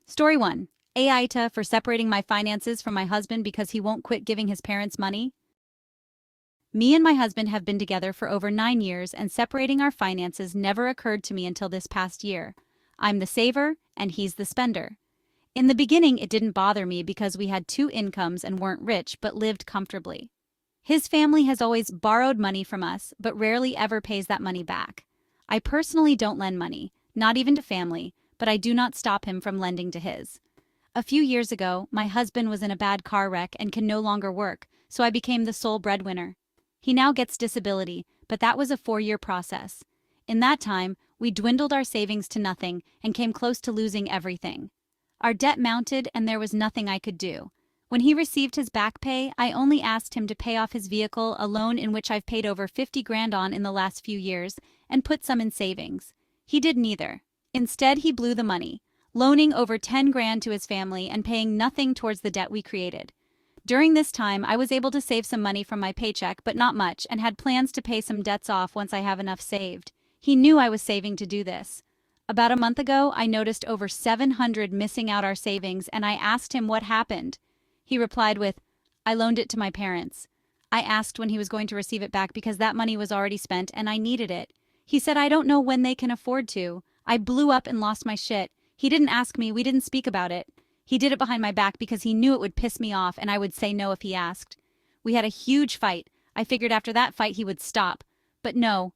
Story 1. AITA for separating my finances from my husband because he won't quit giving his parents money. Me and my husband have been together for over 9 years, and separating our finances never occurred to me until this past year. I'm the saver, and he's the spender. In the beginning, it didn't bother me because we had two incomes and weren't rich but lived comfortably. His family has always borrowed money from us, but rarely ever pays that money back. I personally don't lend money, not even to family, but I do not stop him from lending to his. A few years ago, my husband was in a bad car wreck and can no longer work, so I became the sole breadwinner. He now gets disability, but that was a 4-year process. In that time, we dwindled our savings to nothing and came close to losing everything. Our debt mounted and there was nothing I could do. When he received his back pay, I only asked him to pay off his vehicle, a loan in which I've paid over 50 grand on in the last few years, and put some in savings. He did neither. Instead, he blew the money, loaning over 10 grand to his family and paying nothing towards the debt we created. During this time, I was able to save some money from my paycheck, but not much, and had plans to pay some debts off once I have enough saved. He knew I was saving to do this. About a month ago, I noticed over 700 missing out our savings, and I asked him what happened. He replied with, "I loaned it to my parents." I asked when he was going to receive it back because that money was already spent and I needed it. He said, "I don't know when they can afford to." I blew up and lost my shit. He didn't ask me, we didn't speak about it. He did it behind my back because he knew it would piss me off and I would say no if he asked. We had a huge fight. I figured after that fight he would stop. But no.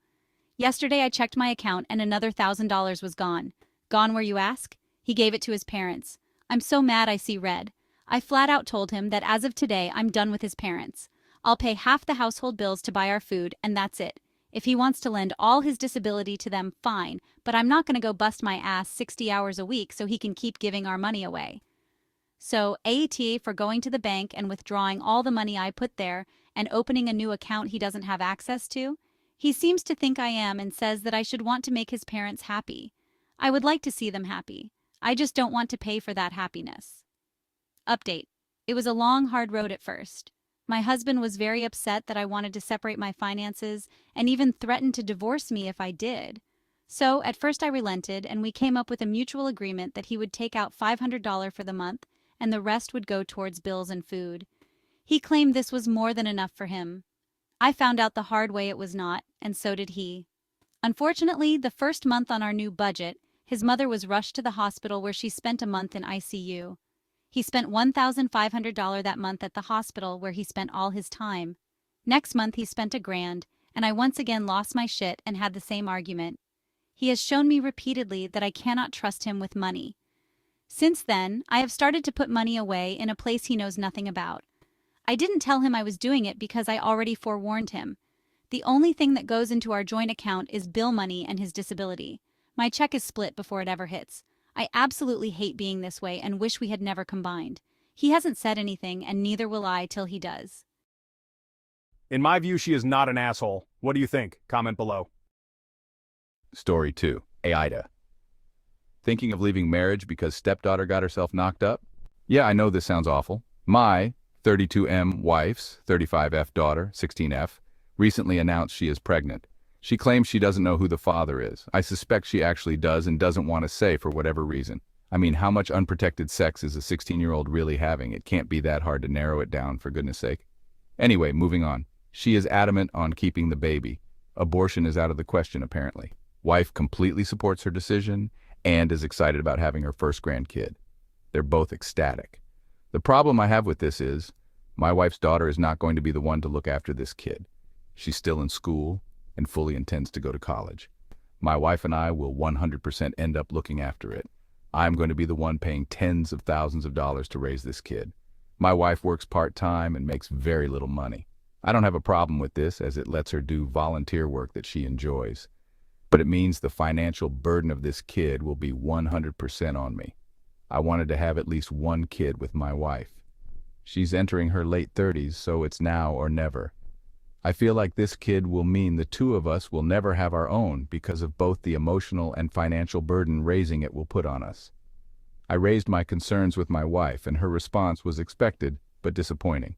Yesterday I checked my account and another $1,000 was gone. Gone where you ask? He gave it to his parents. I'm so mad I see red. I flat out told him that as of today I'm done with his parents. I'll pay half the household bills to buy our food and that's it. If he wants to lend all his disability to them, fine, but I'm not going to go bust my ass 60 hours a week so he can keep giving our money away. So, AITA for going to the bank and withdrawing all the money I put there and opening a new account he doesn't have access to? He seems to think I am and says that I should want to make his parents happy. I would like to see them happy. I just don't want to pay for that happiness. Update. It was a long, hard road at first. My husband was very upset that I wanted to separate my finances and even threatened to divorce me if I did. So, at first I relented and we came up with a mutual agreement that he would take out $500 for the month and the rest would go towards bills and food. He claimed this was more than enough for him. I found out the hard way it was not, and so did he. Unfortunately, the first month on our new budget, his mother was rushed to the hospital where she spent a month in ICU. He spent $1,500 that month at the hospital where he spent all his time. Next month he spent $1,000, and I once again lost my shit and had the same argument. He has shown me repeatedly that I cannot trust him with money. Since then, I have started to put money away in a place he knows nothing about. I didn't tell him I was doing it because I already forewarned him. The only thing that goes into our joint account is bill money and his disability. My check is split before it ever hits. I absolutely hate being this way and wish we had never combined. He hasn't said anything, and neither will I till he does. In my view, she is not an asshole. What do you think? Comment below. Story 2. AITA. Thinking of leaving marriage because stepdaughter got herself knocked up? Yeah, I know this sounds awful. My 32M wife's 35F daughter, 16F, recently announced she is pregnant. She claims she doesn't know who the father is. I suspect she actually does and doesn't want to say for whatever reason. I mean, how much unprotected sex is a 16-year-old really having? It can't be that hard to narrow it down, for goodness sake. Anyway, moving on. She is adamant on keeping the baby. Abortion is out of the question, apparently. Wife completely supports her decision and is excited about having her first grandkid. They're both ecstatic. The problem I have with this is, my wife's daughter is not going to be the one to look after this kid. She's still in school and fully intends to go to college. My wife and I will 100% end up looking after it. I'm going to be the one paying tens of thousands of dollars to raise this kid. My wife works part-time and makes very little money. I don't have a problem with this as it lets her do volunteer work that she enjoys. But it means the financial burden of this kid will be 100% on me. I wanted to have at least one kid with my wife. She's entering her late 30s, so it's now or never. I feel like this kid will mean the two of us will never have our own because of both the emotional and financial burden raising it will put on us. I raised my concerns with my wife, and her response was expected, but disappointing.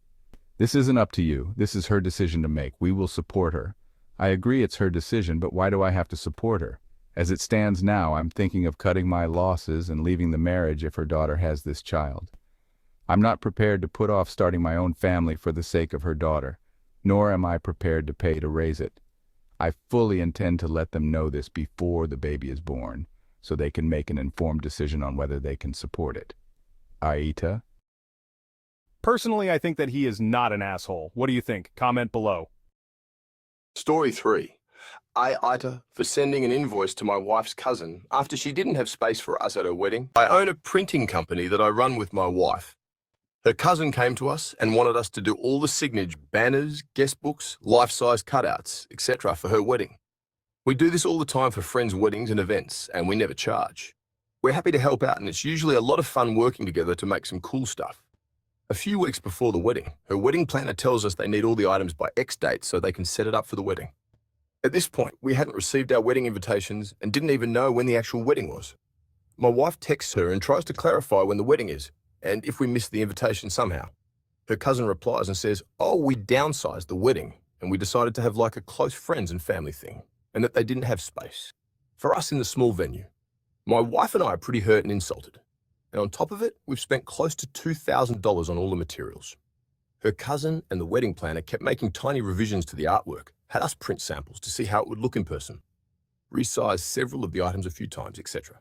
This isn't up to you. This is her decision to make. We will support her. I agree it's her decision, but why do I have to support her? As it stands now, I'm thinking of cutting my losses and leaving the marriage if her daughter has this child. I'm not prepared to put off starting my own family for the sake of her daughter, nor am I prepared to pay to raise it. I fully intend to let them know this before the baby is born, so they can make an informed decision on whether they can support it. AITA? Personally, I think that he is not an asshole. What do you think? Comment below. Story 3. AITA for sending an invoice to my wife's cousin after she didn't have space for us at her wedding. I own a printing company that I run with my wife. Her cousin came to us and wanted us to do all the signage, banners, guest books, life-size cutouts, etc. for her wedding. We do this all the time for friends' weddings and events, and we never charge. We're happy to help out, and it's usually a lot of fun working together to make some cool stuff. A few weeks before the wedding, her wedding planner tells us they need all the items by X date so they can set it up for the wedding. At this point, we hadn't received our wedding invitations and didn't even know when the actual wedding was. My wife texts her and tries to clarify when the wedding is, and if we missed the invitation somehow. Her cousin replies and says, oh, we downsized the wedding, and we decided to have like a close friends and family thing, and that they didn't have space. For us in the small venue, my wife and I are pretty hurt and insulted. And on top of it, we've spent close to $2,000 on all the materials. Her cousin and the wedding planner kept making tiny revisions to the artwork, had us print samples to see how it would look in person, resized several of the items a few times, etc.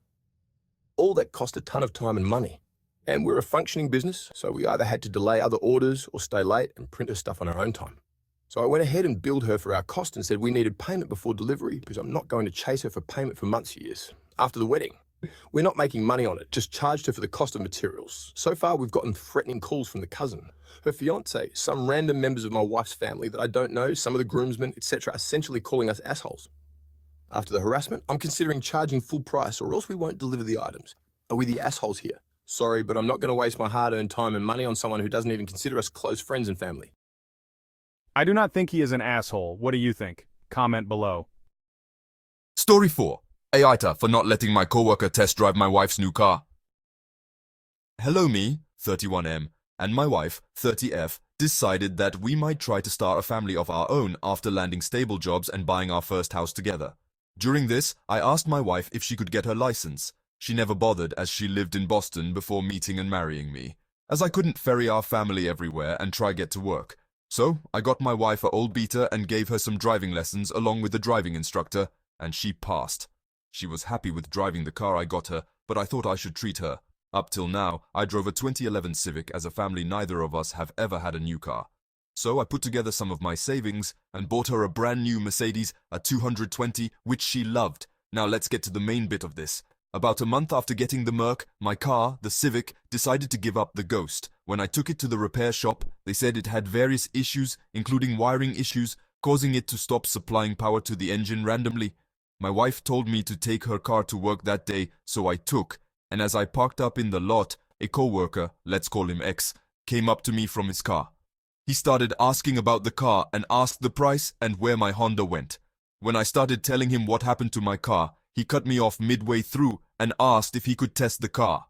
All that cost a ton of time and money. And we're a functioning business, so we either had to delay other orders or stay late and print her stuff on our own time. So I went ahead and billed her for our cost and said we needed payment before delivery because I'm not going to chase her for payment for months, years. After the wedding, we're not making money on it, just charged her for the cost of materials. So far, we've gotten threatening calls from the cousin, her fiance, some random members of my wife's family that I don't know, some of the groomsmen, etc., essentially calling us assholes. After the harassment, I'm considering charging full price or else we won't deliver the items. Are we the assholes here? Sorry, but I'm not going to waste my hard-earned time and money on someone who doesn't even consider us close friends and family. I do not think he is an asshole. What do you think? Comment below. Story 4. AITA for not letting my coworker test drive my wife's new car. Hello me, 31M, and my wife, 30F, decided that we might try to start a family of our own after landing stable jobs and buying our first house together. During this, I asked my wife if she could get her license. She never bothered as she lived in Boston before meeting and marrying me, as I couldn't ferry our family everywhere and try get to work. So, I got my wife a old beater and gave her some driving lessons along with the driving instructor, and she passed. She was happy with driving the car I got her, but I thought I should treat her. Up till now, I drove a 2011 Civic as a family neither of us have ever had a new car. So I put together some of my savings and bought her a brand new Mercedes, a 220, which she loved. Now let's get to the main bit of this. About a month after getting the Merc, my car, the Civic, decided to give up the Ghost. When I took it to the repair shop, they said it had various issues, including wiring issues, causing it to stop supplying power to the engine randomly. My wife told me to take her car to work that day, so I took, and as I parked up in the lot, a co-worker, let's call him X, came up to me from his car. He started asking about the car and asked the price and where my Honda went. When I started telling him what happened to my car, he cut me off midway through and asked if he could test the car.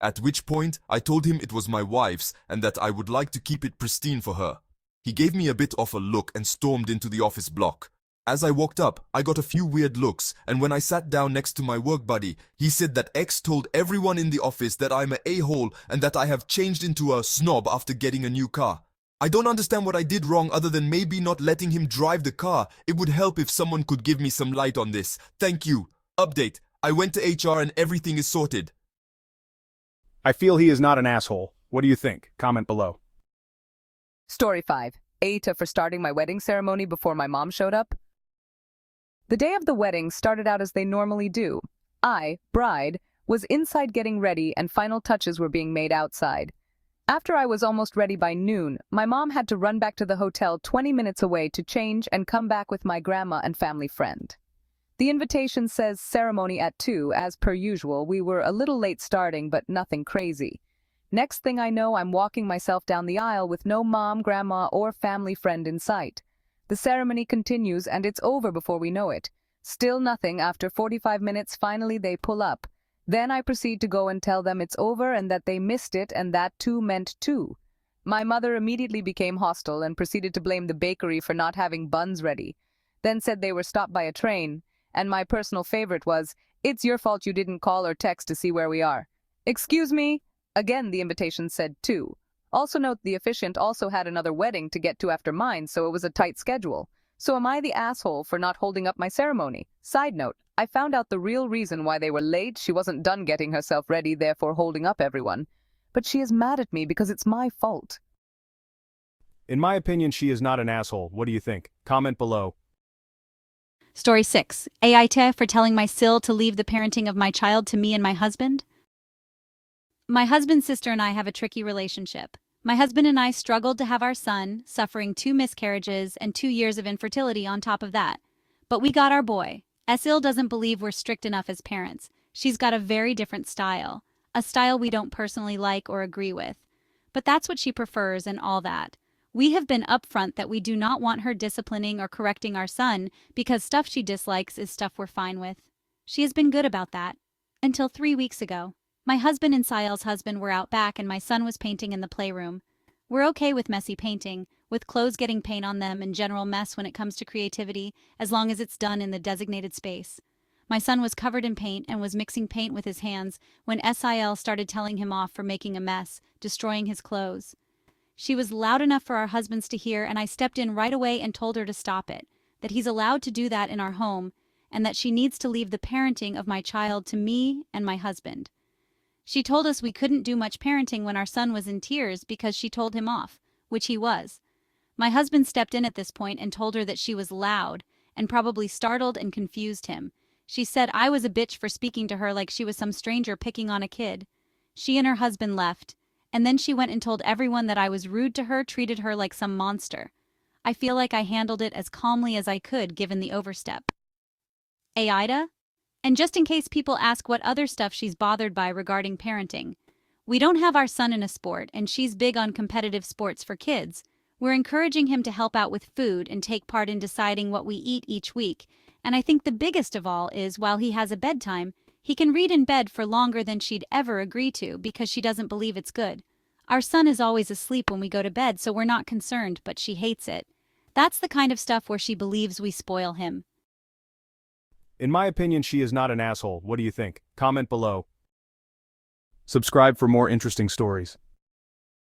At which point, I told him it was my wife's and that I would like to keep it pristine for her. He gave me a bit of a look and stormed into the office block. As I walked up, I got a few weird looks, and when I sat down next to my work buddy, he said that X told everyone in the office that I'm an a-hole and that I have changed into a snob after getting a new car. I don't understand what I did wrong other than maybe not letting him drive the car. It would help if someone could give me some light on this. Thank you. Update. I went to HR and everything is sorted. I feel he is not an asshole. What do you think? Comment below. Story 5. AITA for starting my wedding ceremony before my mom showed up. The day of the wedding started out as they normally do. I, bride, was inside getting ready and final touches were being made outside. After I was almost ready by noon, my mom had to run back to the hotel 20 minutes away to change and come back with my grandma and family friend. The invitation says ceremony at 2, as per usual. We were a little late starting, but nothing crazy. Next thing I know, I'm walking myself down the aisle with no mom, grandma, or family friend in sight. The ceremony continues and it's over before we know it. Still nothing. After 45 minutes, finally they pull up. Then I proceed to go and tell them it's over and that they missed it and that 2 meant 2. My mother immediately became hostile and proceeded to blame the bakery for not having buns ready. Then said they were stopped by a train. And my personal favorite was, "It's your fault you didn't call or text to see where we are." Excuse me? Again, the invitation said 2. Also note the officiant also had another wedding to get to after mine, so it was a tight schedule. So am I the asshole for not holding up my ceremony? Side note, I found out the real reason why they were late. She wasn't done getting herself ready, therefore holding up everyone. But she is mad at me because it's my fault. In my opinion, she is not an asshole. What do you think? Comment below. Story 6. AITA for telling my SIL to leave the parenting of my child to me and my husband. My husband's sister and I have a tricky relationship. My husband and I struggled to have our son, suffering 2 miscarriages and 2 years of infertility on top of that. But we got our boy. Esil doesn't believe we're strict enough as parents. She's got a very different style. A style we don't personally like or agree with. But that's what she prefers and all that. We have been upfront that we do not want her disciplining or correcting our son because stuff she dislikes is stuff we're fine with. She has been good about that. Until 3 weeks ago. My husband and Sael's husband were out back and my son was painting in the playroom. We're okay with messy painting, with clothes getting paint on them and general mess when it comes to creativity, as long as it's done in the designated space. My son was covered in paint and was mixing paint with his hands when Sil started telling him off for making a mess, destroying his clothes. She was loud enough for our husbands to hear, and I stepped in right away and told her to stop it, that he's allowed to do that in our home, and that she needs to leave the parenting of my child to me and my husband. She told us we couldn't do much parenting when our son was in tears because she told him off, which he was. My husband stepped in at this point and told her that she was loud and probably startled and confused him. She said I was a bitch for speaking to her like she was some stranger picking on a kid. She and her husband left, and then she went and told everyone that I was rude to her, treated her like some monster. I feel like I handled it as calmly as I could given the overstep. AITA? And just in case people ask what other stuff she's bothered by regarding parenting. We don't have our son in a sport, and she's big on competitive sports for kids. We're encouraging him to help out with food and take part in deciding what we eat each week. And I think the biggest of all is, while he has a bedtime, he can read in bed for longer than she'd ever agree to because she doesn't believe it's good. Our son is always asleep when we go to bed, so we're not concerned, but she hates it. That's the kind of stuff where she believes we spoil him. In my opinion, she is not an asshole. What do you think? Comment below. Subscribe for more interesting stories.